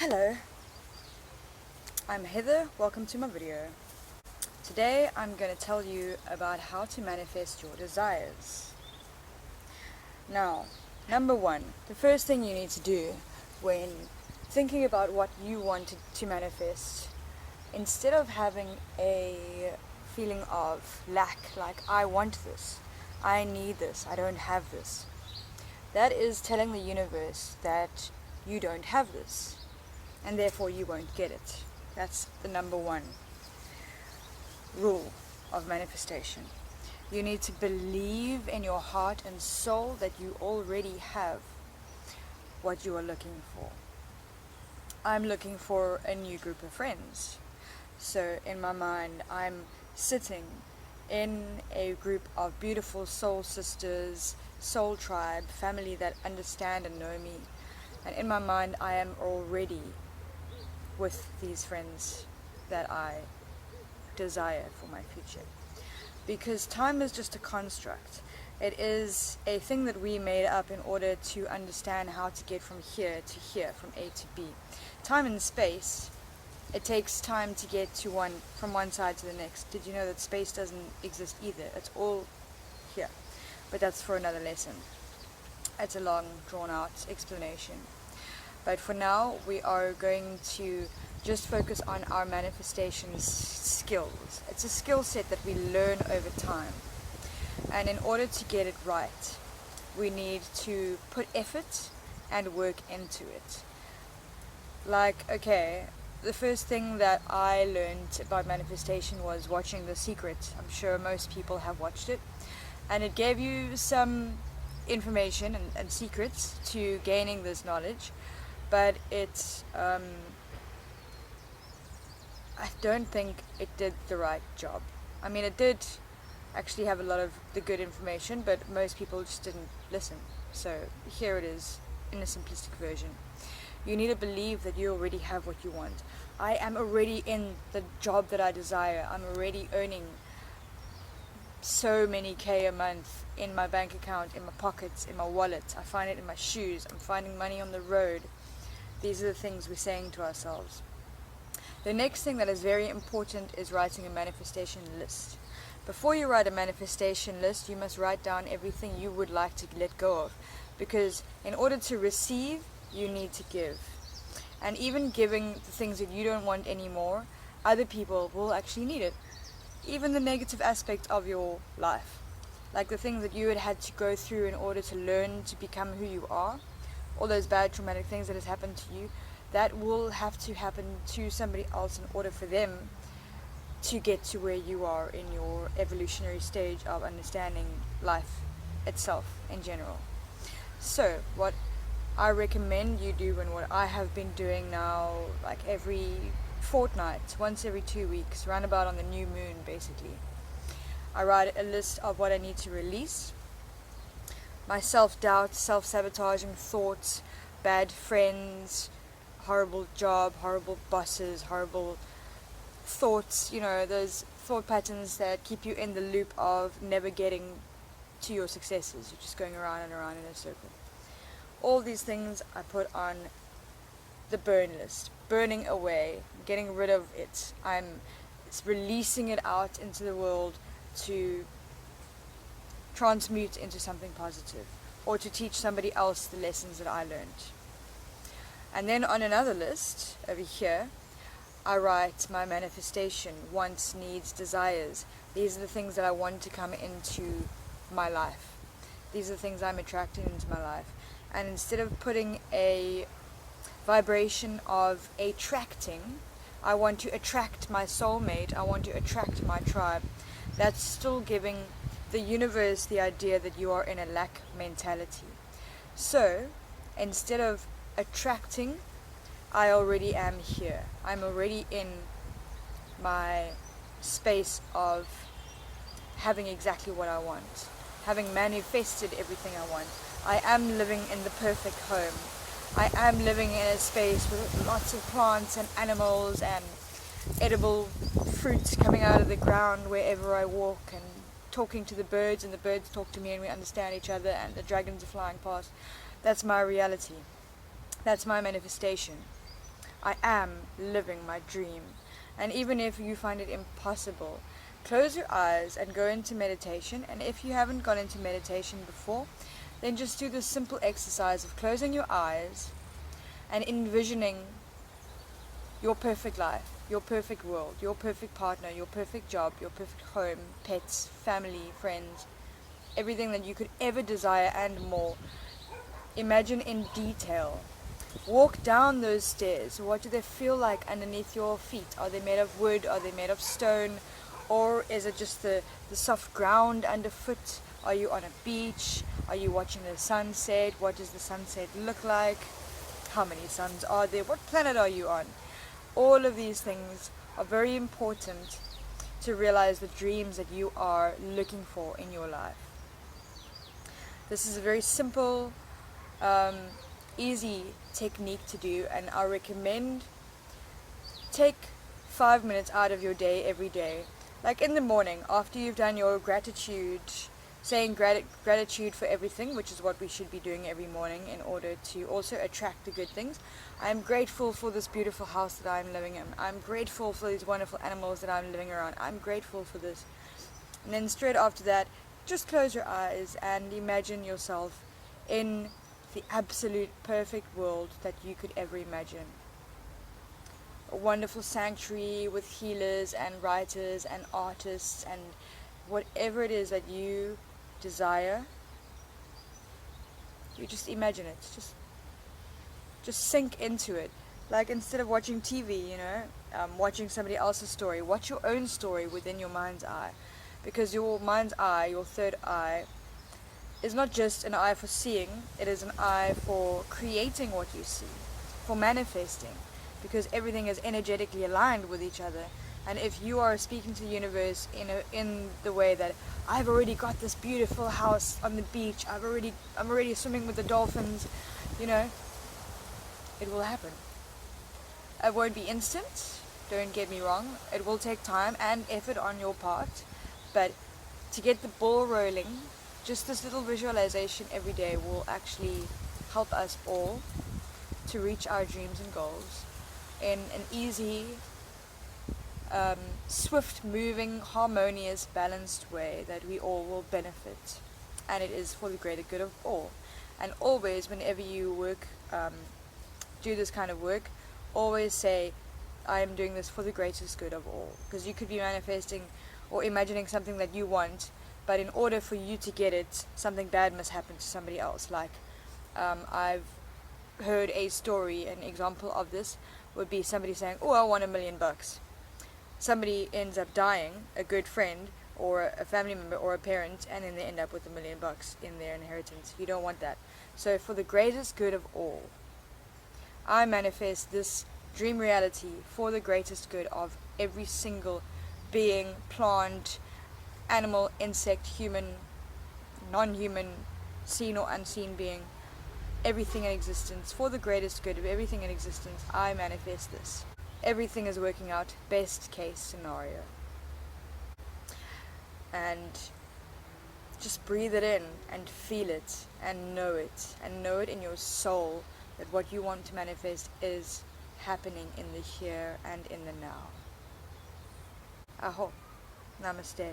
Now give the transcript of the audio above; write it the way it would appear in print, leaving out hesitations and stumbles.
Hello, I'm Heather, welcome to my video. Today I'm going to tell you about how to manifest your desires. Now, number one, the first thing you need to do when thinking about what you want to manifest, instead of having a feeling of lack, like I want this, I need this, I don't have this, that is telling the universe that you don't have this, and therefore you won't get it. That's the number one rule of manifestation. You need to believe in your heart and soul that you already have what you are looking for. I'm looking for a new group of friends. So in my mind, I'm sitting in a group of beautiful soul sisters, soul tribe, family that understand and know me. And in my mind, I am already with these friends that I desire for my future. Because time is just a construct. It is a thing that we made up in order to understand how to get from here to here, from A to B. Time and space, it takes time to get from one side to the next. Did you know that space doesn't exist either? It's all here. But that's for another lesson. It's a long, drawn-out explanation. But for now, we are going to just focus on our manifestation skills. It's a skill set that we learn over time. And in order to get it right, we need to put effort and work into it. The first thing that I learned about manifestation was watching The Secret. I'm sure most people have watched it. And it gave you some information and secrets to gaining this knowledge. But I don't think it did the right job. I mean, it did actually have a lot of the good information, but most people just didn't listen. So here it is in a simplistic version. You need to believe that you already have what you want. I am already in the job that I desire. I'm already earning so many K a month in my bank account, in my pockets, in my wallet. I find it in my shoes. I'm finding money on the road. These are the things we're saying to ourselves. The next thing that is very important is writing a manifestation list. Before you write a manifestation list, you must write down everything you would like to let go of. Because in order to receive, you need to give. And even giving the things that you don't want anymore, other people will actually need it. Even the negative aspect of your life. Like the things that you had to go through in order to learn to become who you are. All those bad traumatic things that has happened to you, that will have to happen to somebody else in order for them to get to where you are in your evolutionary stage of understanding life itself in general. So what I recommend you do, and what I have been doing now, like every fortnight, once every 2 weeks, roundabout on the new moon basically, I write a list of what I need to release. My self-doubt, self-sabotaging thoughts, bad friends, horrible job, horrible bosses, horrible thoughts, those thought patterns that keep you in the loop of never getting to your successes. You're just going around and around in a circle. All these things I put on the burn list, burning away, getting rid of it. It's releasing it out into the world to transmute into something positive, or to teach somebody else the lessons that I learned. And then on another list over here, I write my manifestation, wants, needs, desires. These are the things that I want to come into my life. These are the things I'm attracting into my life. And instead of putting a vibration of attracting, I want to attract my soulmate, I want to attract my tribe. That's still giving the universe the idea that you are in a lack mentality. So instead of attracting, I already am here. I'm already in my space of having exactly what I want, having manifested everything I want. I am living in the perfect home. I am living in a space with lots of plants and animals and edible fruits coming out of the ground wherever I walk, and talking to the birds, and the birds talk to me, and we understand each other, and the dragons are flying past. That's my reality. That's my manifestation. I am living my dream. And even if you find it impossible, close your eyes and go into meditation. And if you haven't gone into meditation before, then just do this simple exercise of closing your eyes and envisioning your perfect life, your perfect world, your perfect partner, your perfect job, your perfect home, pets, family, friends, everything that you could ever desire and more. Imagine in detail. Walk down those stairs. What do they feel like underneath your feet? Are they made of wood? Are they made of stone? Or is it just the soft ground underfoot? Are you on a beach? Are you watching the sunset? What does the sunset look like? How many suns are there? What planet are you on? All of these things are very important to realize the dreams that you are looking for in your life. This is a very simple, easy technique to do, and I recommend take 5 minutes out of your day every day. Like in the morning, after you've done your gratitude, saying gratitude for everything, which is what we should be doing every morning in order to also attract the good things. I'm grateful for this beautiful house that I'm living in. I'm grateful for these wonderful animals that I'm living around. I'm grateful for this. And then straight after that, just close your eyes and imagine yourself in the absolute perfect world that you could ever imagine. A wonderful sanctuary with healers and writers and artists and whatever it is that you desire. You just imagine it. Just sink into it. Like instead of watching TV, watching somebody else's story, watch your own story within your mind's eye. Because your mind's eye, your third eye, is not just an eye for seeing, it is an eye for creating what you see, for manifesting, because everything is energetically aligned with each other. And if you are speaking to the universe in the way that I've already got this beautiful house on the beach, I'm already swimming with the dolphins, it will happen. It won't be instant, don't get me wrong. It will take time and effort on your part, but to get the ball rolling, just this little visualization every day will actually help us all to reach our dreams and goals in an easy, swift moving, harmonious, balanced way that we all will benefit, and it is for the greater good of all. And always, whenever you work, do this kind of work, always say, I am doing this for the greatest good of all, because you could be manifesting or imagining something that you want, but in order for you to get it, something bad must happen to somebody else. Like I've heard a story, an example of this would be somebody saying, oh, I want $1 million. Somebody ends up dying, a good friend or a family member or a parent, and then they end up with $1 million in their inheritance. You don't want that. So for the greatest good of all, I manifest this dream reality for the greatest good of every single being, plant, animal, insect, human, non-human, seen or unseen being, everything in existence, for the greatest good of everything in existence. I manifest this. Everything is working out, best case scenario. And just breathe it in and feel it and know it in your soul that what you want to manifest is happening in the here and in the now. Aho. Namaste.